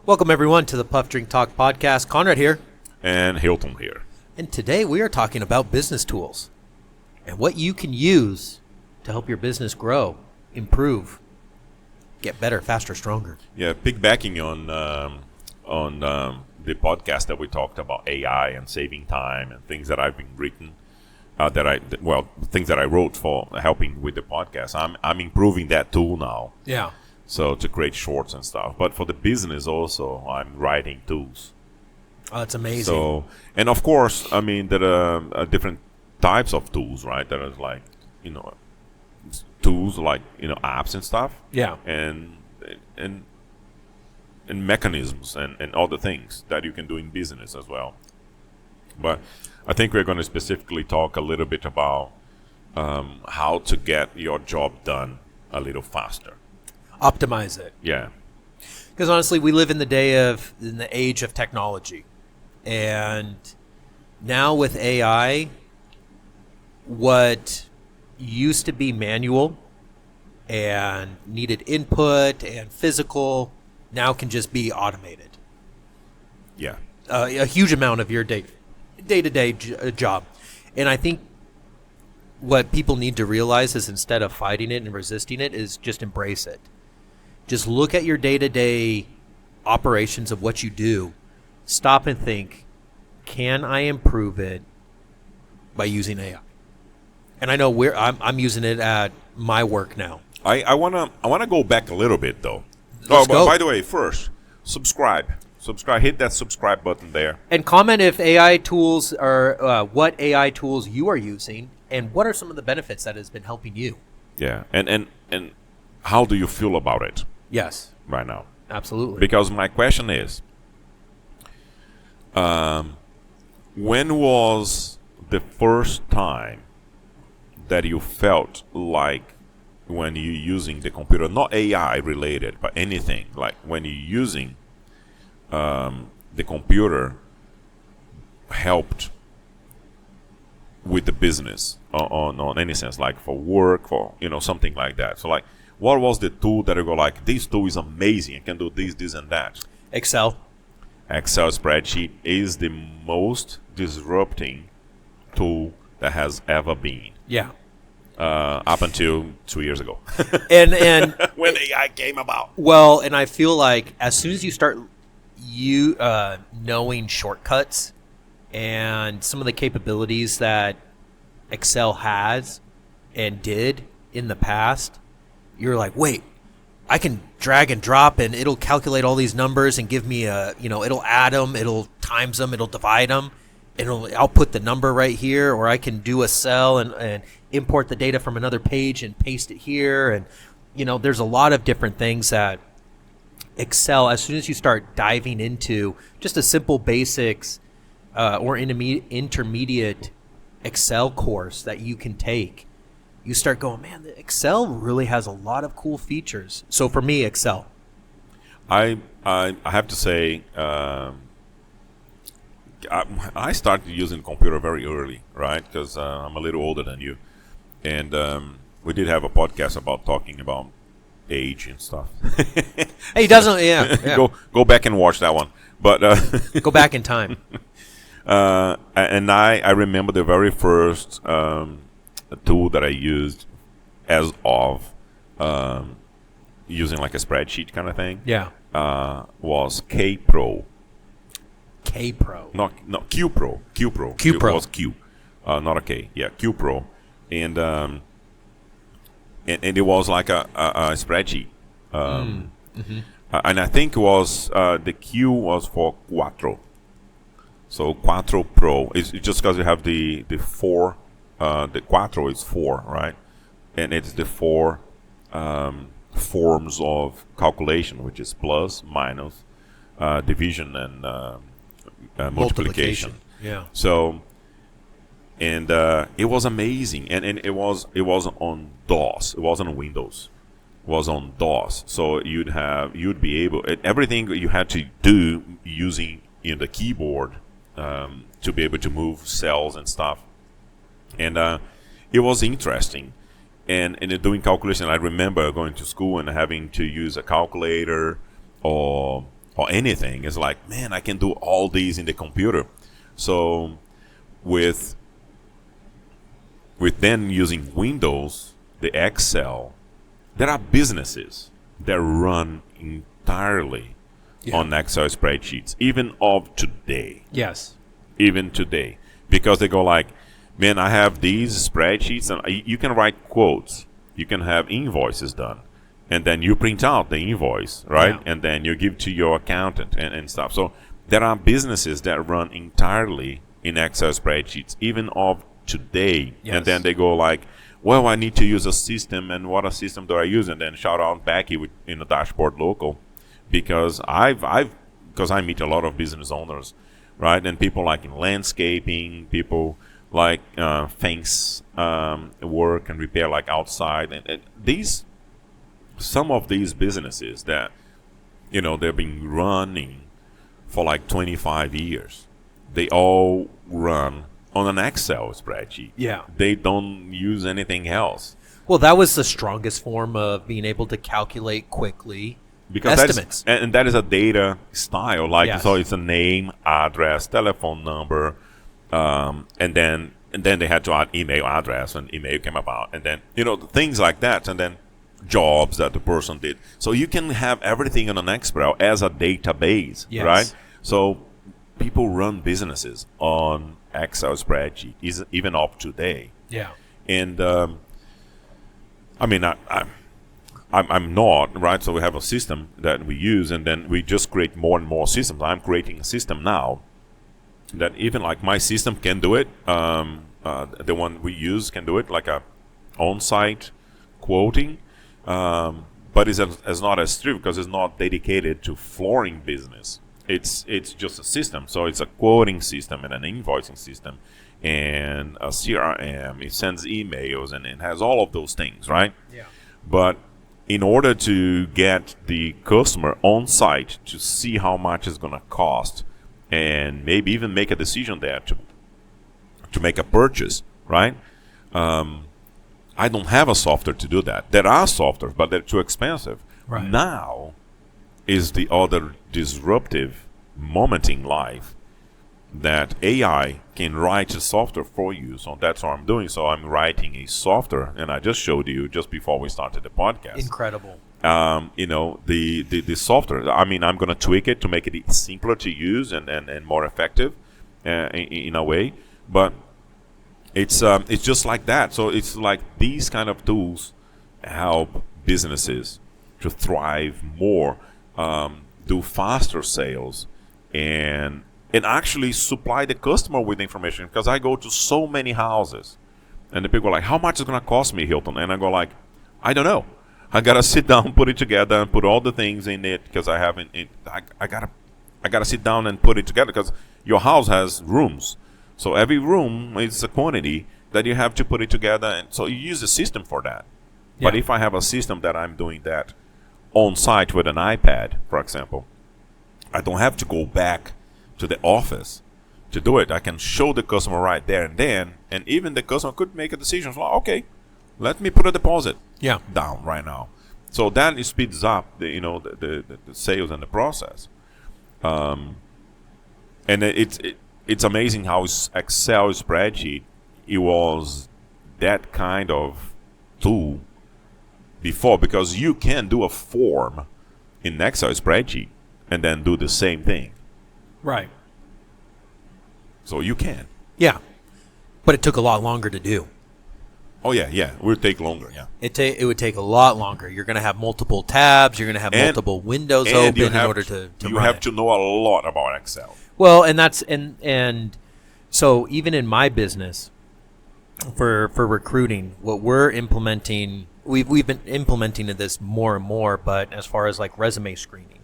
Welcome, everyone, to the Puffdrink Talk podcast. Conrad here. And Hilton here. And today we are talking about business tools and what you can use to help your business grow, improve, get better, faster, stronger. Yeah, piggybacking on the podcast that we talked about AI and saving time and things that I've been written, things that I wrote for helping with the podcast. I'm improving that tool now. Yeah. So to create shorts and stuff. But for the business also, I'm writing tools. Oh, that's amazing. So, and of course, I mean, there are different types of tools, right? There is like, tools like, apps and stuff. Yeah. And mechanisms and other things that you can do in business as well. But I think we're going to specifically talk a little bit about how to get your job done a little faster. Optimize it. Yeah. Because honestly, we live in the age of technology. And now with AI, what used to be manual and needed input and physical now can just be automated. Yeah. A huge amount of your day-to-day job. And I think what people need to realize is instead of fighting it and resisting it is just embrace it. Just look at your day-to-day operations of what you do. Stop and think, can I improve it by using AI? And I know I'm using it at my work now. I wanna go back a little bit though. Let's go. By the way, first, subscribe. Hit that subscribe button there. And comment if AI tools are what AI tools you are using and what are some of the benefits that has been helping you. Yeah, and how do you feel about it? Yes, right now? Absolutely. Because my question is, when was the first time that you felt like when you're using the computer, not AI related, but anything, like when you're using the computer helped with the business on any sense, like for work, for something like that? So like, what was the tool that you go like, this tool is amazing, it can do this and that? Excel spreadsheet is the most disrupting tool that has ever been. Yeah. Up until 2 years ago. and when AI came about. Well, and I feel like as soon as you start knowing shortcuts and some of the capabilities that Excel has and did in the past, you're like, wait, I can drag and drop and it'll calculate all these numbers and give me it'll add them, it'll times them, it'll divide them, and I'll put the number right here, or I can do a cell and import the data from another page and paste it here. And, there's a lot of different things that Excel, as soon as you start diving into just a simple basics or intermediate Excel course that you can take, you start going, man, the Excel really has a lot of cool features. So for me, Excel. I have to say, I started using computer very early, right? Because I'm a little older than you. And we did have a podcast about talking about age and stuff. Hey, he doesn't, yeah. Go back and watch that one. But go back in time. And I remember the very first tool that I used as of using like a spreadsheet kind of thing. Yeah. Was K-Pro. K-Pro. No, Q-Pro. Q-Pro. Q-Pro. It was Q, not a K. Yeah, Q-Pro. And it was like a spreadsheet. And I think it was the Q was for Quattro. So Quattro Pro is just because you have the four. The Quattro is 4, right? And it's the 4 forms of calculation, which is plus, minus, division, and multiplication. Yeah. So, and it was amazing, and it was on DOS. It wasn't on Windows. It was on DOS. So you'd be able, everything you had to do using the keyboard to be able to move cells and stuff. And it was interesting. And doing calculation, I remember going to school and having to use a calculator or or anything. It's like, man, I can do all these in the computer. So with then using Windows, the Excel, there are businesses that run entirely on Excel spreadsheets, even of today. Yes. Even today. Because they go like, man, I have these spreadsheets, and you can write quotes. You can have invoices done. And then you print out the invoice, right? Yeah. And then you give to your accountant and stuff. So there are businesses that run entirely in Excel spreadsheets, even of today. Yes. And then they go like, well, I need to use a system, and what a system do I use? And then shout out Becky in the dashboard local, because because I meet a lot of business owners, right? And people like in landscaping, people like fence work and repair, like outside, and some of these businesses that, they've been running for like 25 years. They all run on an Excel spreadsheet. Yeah. They don't use anything else. Well, that was the strongest form of being able to calculate quickly estimates. That is a data style. Like, Yes. so it's a name, address, telephone number, and then they had to add email address, and email came about, and then things like that, and then jobs that the person did. So you can have everything in an Excel as a database, Yes. right? So people run businesses on Excel spreadsheet, even up today. Yeah. And I mean, I'm not, right? So we have a system that we use, and then we just create more and more systems. I'm creating a system now that even like my system can do it. The one we use can do it, like a on-site quoting, but it's not as strict because it's not dedicated to flooring business. It's just a system. So it's a quoting system and an invoicing system and a CRM. It sends emails and it has all of those things, right? Yeah. But in order to get the customer on site to see how much it's going to cost and maybe even make a decision there to make a purchase, right? I don't have a software to do that. There are softwares, but they're too expensive. Right. Now is the other disruptive moment in life that AI can write a software for you. So that's what I'm doing. So I'm writing a software, and I just showed you just before we started the podcast. Incredible. The software. I mean, I'm going to tweak it to make it simpler to use and more effective in a way. But it's just like that. So it's like these kind of tools help businesses to thrive more, do faster sales, and actually supply the customer with information. Because I go to so many houses, and the people are like, "How much is it going to cost me, Hilton?" And I go like, "I don't know. I gotta sit down, put it together, and put all the things in it because I haven't. I gotta sit down and put it together because your house has rooms, so every room is a quantity that you have to put it together, and so you use a system for that. Yeah. But if I have a system that I'm doing that on site with an iPad, for example, I don't have to go back to the office to do it. I can show the customer right there and then, and even the customer could make a decision. So, okay, let me put a deposit down right now. So that speeds up the sales and the process. And it's amazing how Excel spreadsheet, it was that kind of tool before, because you can do a form in Excel spreadsheet and then do the same thing. Right. So you can. Yeah. But it took a lot longer to do. Oh yeah, it would take longer. Yeah. It would take a lot longer. You're going to have multiple tabs. You're going to have multiple windows open in order to you run have it. to know a lot about Excel. Well, and that's and so even in my business for recruiting, what we're implementing, we've been implementing this more and more. But as far as like resume screening,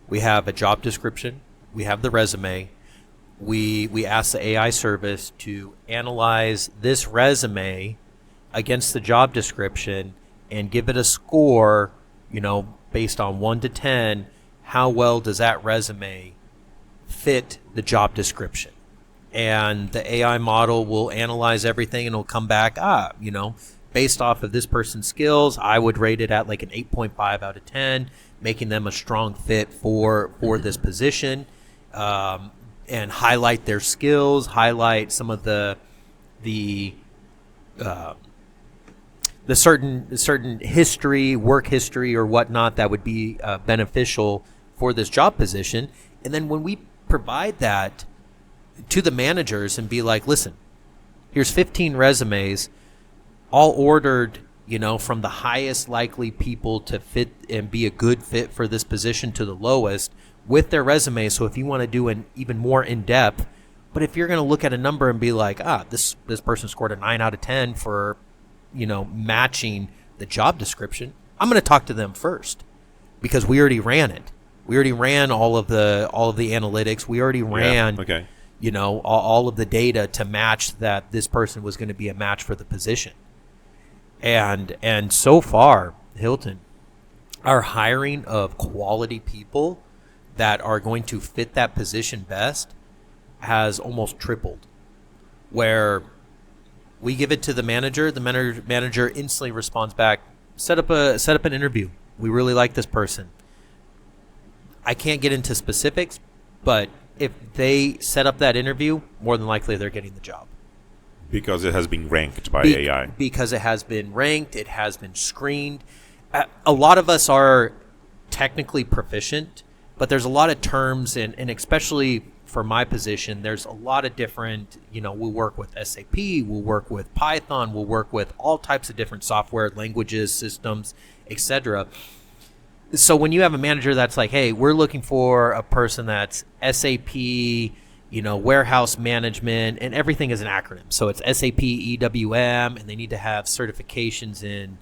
we have a job description. We have the resume. We ask the AI service to analyze this resume against the job description and give it a score, based on 1 to 10, how well does that resume fit the job description? And the AI model will analyze everything and it'll come back, based off of this person's skills, I would rate it at like an 8.5 out of 10, making them a strong fit for this position, and highlight their skills, highlight some of the certain history, work history or whatnot that would be beneficial for this job position. And then when we provide that to the managers and be like, listen, here's 15 resumes, all ordered, from the highest likely people to fit and be a good fit for this position to the lowest with their resume. So if you want to do an even more in-depth, but if you're going to look at a number and be like, this person scored a 9 out of 10 for, matching the job description, I'm going to talk to them first because we already ran it. We already ran all of the analytics. We already ran, all of the data to match that this person was going to be a match for the position. And so far, Hilton, our hiring of quality people that are going to fit that position best has almost tripled. Where we give it to the manager instantly responds back, set up an interview. We really like this person. I can't get into specifics, but if they set up that interview, more than likely they're getting the job. Because it has been ranked by AI. Because it has been ranked, it has been screened. A lot of us are technically proficient, but there's a lot of terms, and especially for my position, there's a lot of different, we'll work with SAP, we'll work with Python, we'll work with all types of different software, languages, systems, etc. So when you have a manager that's like, hey, we're looking for a person that's SAP, warehouse management, and everything is an acronym. So it's SAP EWM, and they need to have certifications in,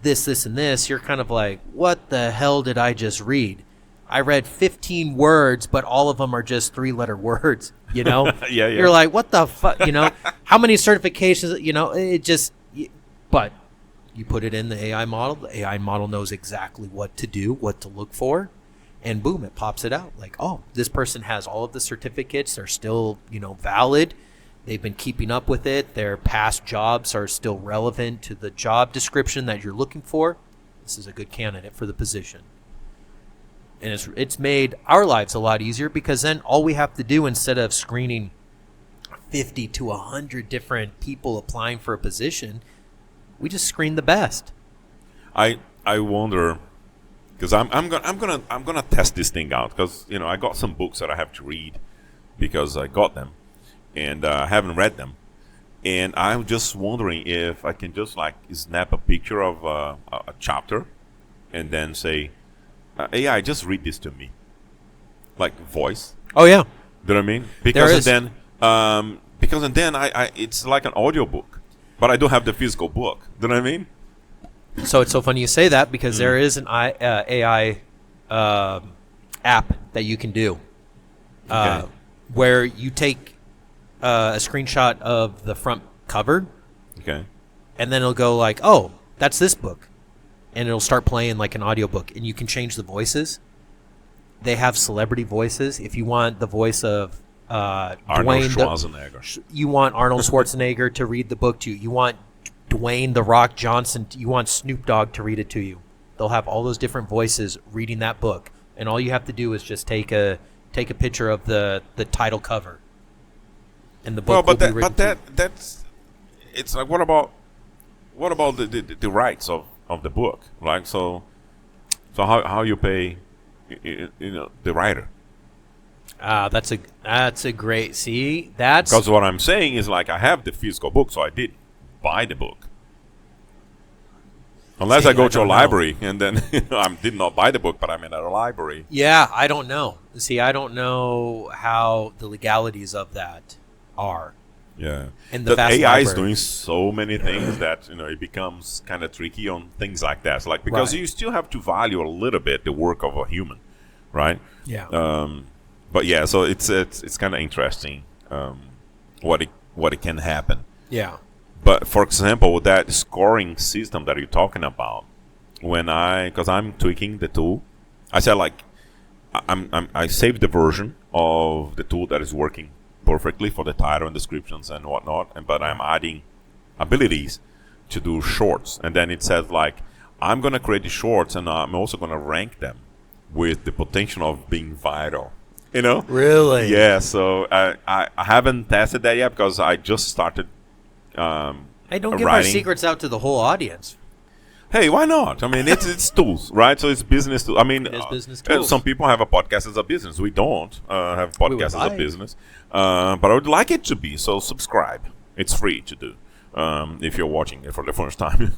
this, and this. You're kind of like, what the hell did I just read? I read 15 words, but all of them are just 3-letter words, Yeah. You're like, what the fuck, how many certifications, it just, but you put it in the AI model. The AI model knows exactly what to do, what to look for. And boom, it pops it out. Like, oh, this person has all of the certificates. They're still, valid. They've been keeping up with it. Their past jobs are still relevant to the job description that you're looking for. This is a good candidate for the position. And it's made our lives a lot easier because then all we have to do, instead of screening 50 to 100 different people applying for a position, we just screen the best. I wonder, because I'm gonna test this thing out, because I got some books that I have to read because I got them and I haven't read them, and I'm just wondering if I can just like snap a picture of a chapter and then say, AI, just read this to me, like voice. Oh yeah, you know what I mean? Because then I it's like an audio book, but I don't have the physical book. Do you know what I mean? So it's so funny you say that because there is an AI app that you can do where you take a screenshot of the front cover, and then it'll go like, oh, that's this book, and it'll start playing like an audiobook, and you can change the voices. They have celebrity voices. If you want the voice of Arnold Schwarzenegger, you want Arnold Schwarzenegger to read the book to you. You want Dwayne "The Rock" Johnson. You want Snoop Dogg to read it to you. They'll have all those different voices reading that book, and all you have to do is just take a picture of the title cover, and the book. Well, but that's it's like, what about the rights of the book, right? So how you pay, the writer? That's a great. See, that's because what I'm saying is, like, I have the physical book, so I did buy the book. Unless I go to a library and then I did not buy the book, but I'm in a library. Yeah, I don't know. See, I don't know how the legalities of that are. Yeah, in the AI library is doing so many things that it becomes kind of tricky on things like that. So, like, because you still have to value a little bit the work of a human, right? Yeah. But yeah, so it's kind of interesting what it can happen. Yeah. But for example, that scoring system that you're talking about, because I'm tweaking the tool, I said, like, I saved the version of the tool that is working perfectly for the title and descriptions and whatnot, but I'm adding abilities to do shorts, and then it says like, I'm gonna create the shorts, and I'm also gonna rank them with the potential of being viral. You know? Really? Yeah. So I haven't tested that yet because I just started. Hey, don't give our secrets out to the whole audience. Hey, why not? I mean, it's tools, right? So it's business tools. I mean, It is business tools. some people have a podcast as a business. We don't have podcasts as a like. business, but I would like it to be. So subscribe. It's free to do if you're watching it for the first time.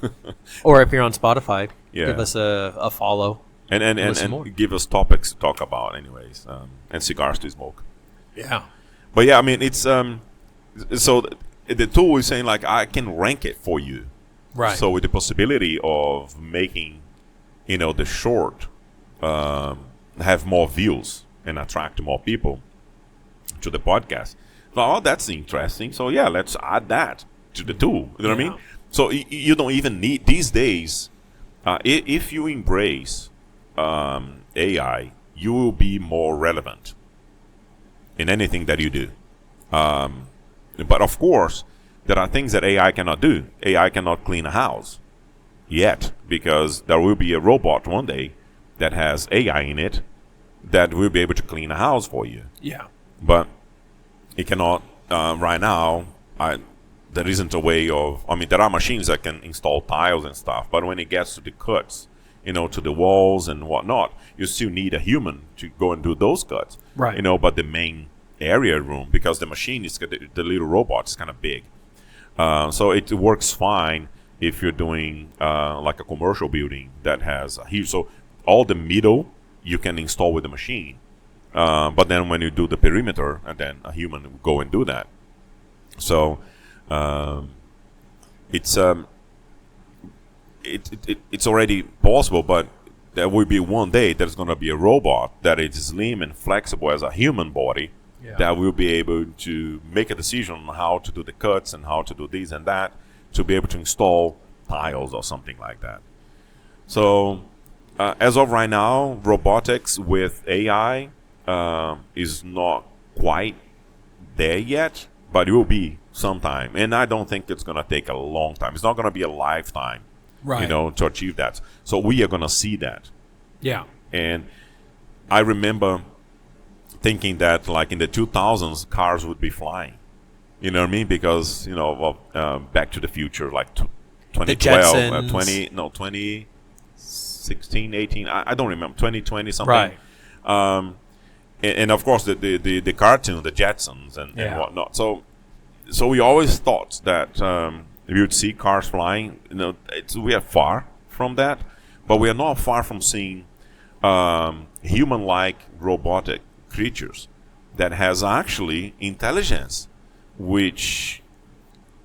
Or if you're on Spotify, Yeah. give us a follow. Listen more. and give us topics to talk about, anyways, and cigars to smoke. Yeah. But yeah, I mean, it's so the tool is saying like I can rank it for you. Right. So with the possibility of making, the short have more views and attract more people to the podcast. Oh, that's interesting. So yeah, let's add that to the tool. You know what I mean? So you don't even need these days. If you embrace AI, you will be more relevant in anything that you do. But of course, there are things that AI cannot do. AI cannot clean a house yet, because there will be a robot one day that has AI in it that will be able to clean a house for you. Yeah. But it cannot right now. There isn't a way of. I mean, there are machines that can install tiles and stuff, but when it gets to the cuts, to the walls and whatnot, you still need a human to go and do those cuts. Right. But the main area room, because the machine is the little robot is kind of big. So it works fine if you're doing like a commercial building that has a huge. So all the middle you can install with the machine, but then when you do the perimeter, and then a human will go and do that. So it's already possible, but there will be one day there's going to be a robot that is slim and flexible as a human body. Yeah. That will be able to make a decision on how to do the cuts and how to do this and that, to be able to install tiles or something like that. So as of right now, robotics with AI is not quite there yet, but it will be sometime. And I don't think it's going to take a long time. It's not going to be a lifetime, right, to achieve that. So we are going to see that. Yeah. And I remember thinking that like in the 2000s cars would be flying, you know what I mean, because Back to the Future, like 2012 2016 18, I don't remember, 2020 something, right. And of course the cartoon, the Jetsons and whatnot. So we always thought that we would see cars flying. We are far from that, but we are not far from seeing human-like robotic creatures that has actually intelligence, which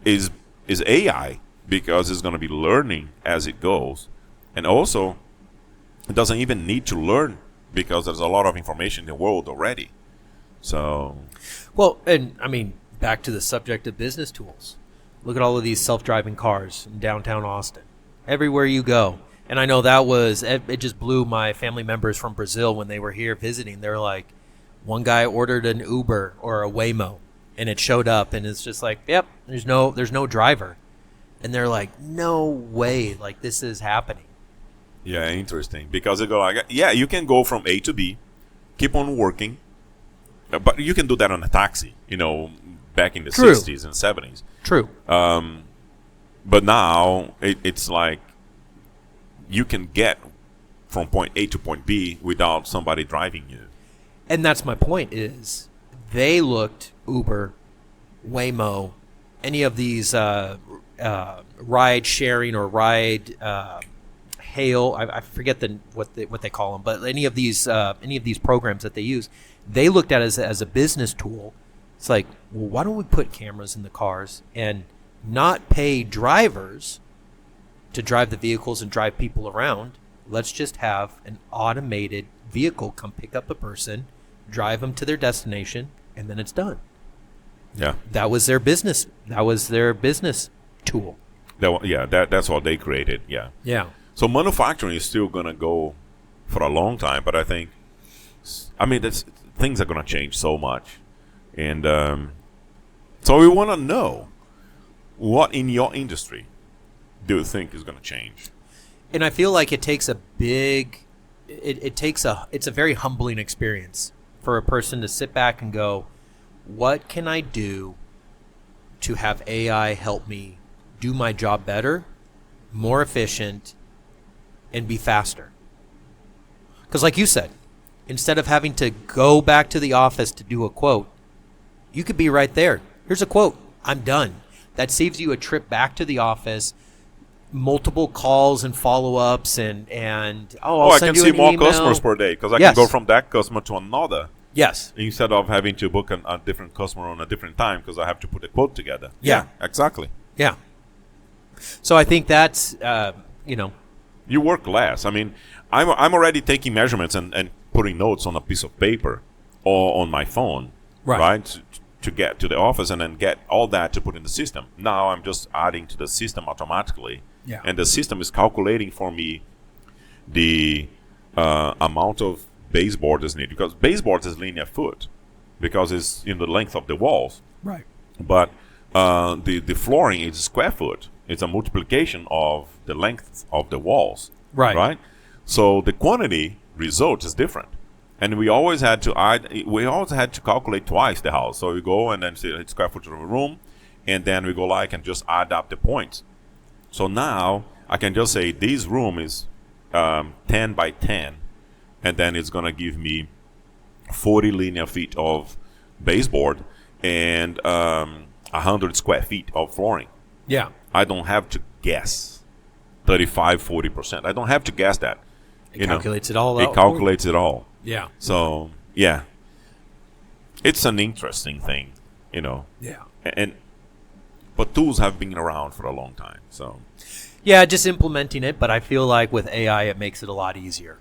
is AI, because it's going to be learning as it goes, and also it doesn't even need to learn because there's a lot of information in the world already. So, well, and I mean, back to the subject of business tools. Look at all of these self-driving cars in downtown Austin, everywhere you go. And I know it just blew my family members from Brazil when they were here visiting. They're like, one guy ordered an Uber or a Waymo, and it showed up, and it's just like, yep, there's no driver. And they're like, no way, like this is happening. Yeah, interesting. Because they go like, yeah, you can go from A to B, keep on working, but you can do that on a taxi, back in the 60s and 70s. True. But now it's like you can get from point A to point B without somebody driving you. And that's my point, is they looked Uber, Waymo, any of these ride sharing or ride hail. I forget what they call them, but any of these programs that they use, they looked at it as a business tool. It's like, well, why don't we put cameras in the cars and not pay drivers to drive the vehicles and drive people around? Let's just have an automated vehicle come pick up a person, drive them to their destination, and then it's done. Yeah, that was their business. That was their business tool. That's what they created. Yeah. So manufacturing is still gonna go for a long time, but I think, things are gonna change so much, and so we want to know what in your industry do you think is going to change? And I feel like it takes a big, it's a very humbling experience for a person to sit back and go, what can I do to have AI help me do my job better, more efficient, and be faster? Because like you said, instead of having to go back to the office to do a quote, you could be right there. Here's a quote. I'm done. That saves you a trip back to the office, multiple calls and follow-ups, and I'll I send can you see an more email. customers per day because I Yes. can go from that customer to another Yes. instead of having to book a different customer on a different time because I have to put a quote together. Yeah. Exactly. Yeah. So I think that's, You work less. I mean, I'm already taking measurements and putting notes on a piece of paper or on my phone, Right. to get to the office and then get all that to put in the system. Now I'm just adding to the system automatically. Yeah. And the system is calculating for me the amount of baseboard is needed, because baseboard is linear foot because it's in the length of the walls. Right. But the flooring is square foot. It's a multiplication of the length of the walls. Right. Right. So the quantity result is different, and we always had to calculate twice the house. So we go and then see it's square foot of a room, and then we go and just add up the points. So now I can just say this room is 10 by 10, and then it's gonna give me 40 linear feet of baseboard and 100 square feet of flooring. Yeah. I don't have to guess 35-40%. I don't have to guess that. It calculates it all out. It calculates it all. Yeah. So yeah, it's an interesting thing, Yeah. But tools have been around for a long time. So Yeah, just implementing it, but I feel like with AI it makes it a lot easier.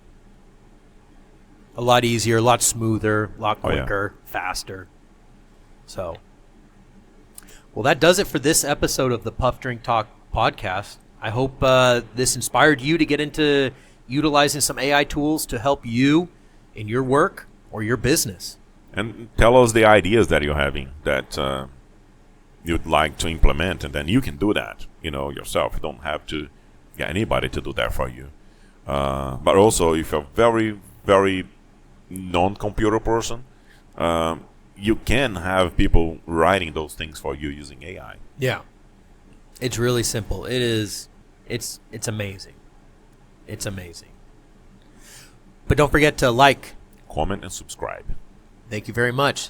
A lot smoother, a lot Oh, yeah. quicker, faster. So, well, that does it for this episode of the Puffdrink Talk podcast. I hope this inspired you to get into utilizing some AI tools to help you in your work or your business. and tell us the ideas that you're having that you'd like to implement, and then you can do that, yourself. You don't have to get anybody to do that for you. But also, if you're very, very non-computer person, you can have people writing those things for you using AI. Yeah. It's really simple. It's amazing. It's amazing. But don't forget to like. Comment and subscribe. Thank you very much.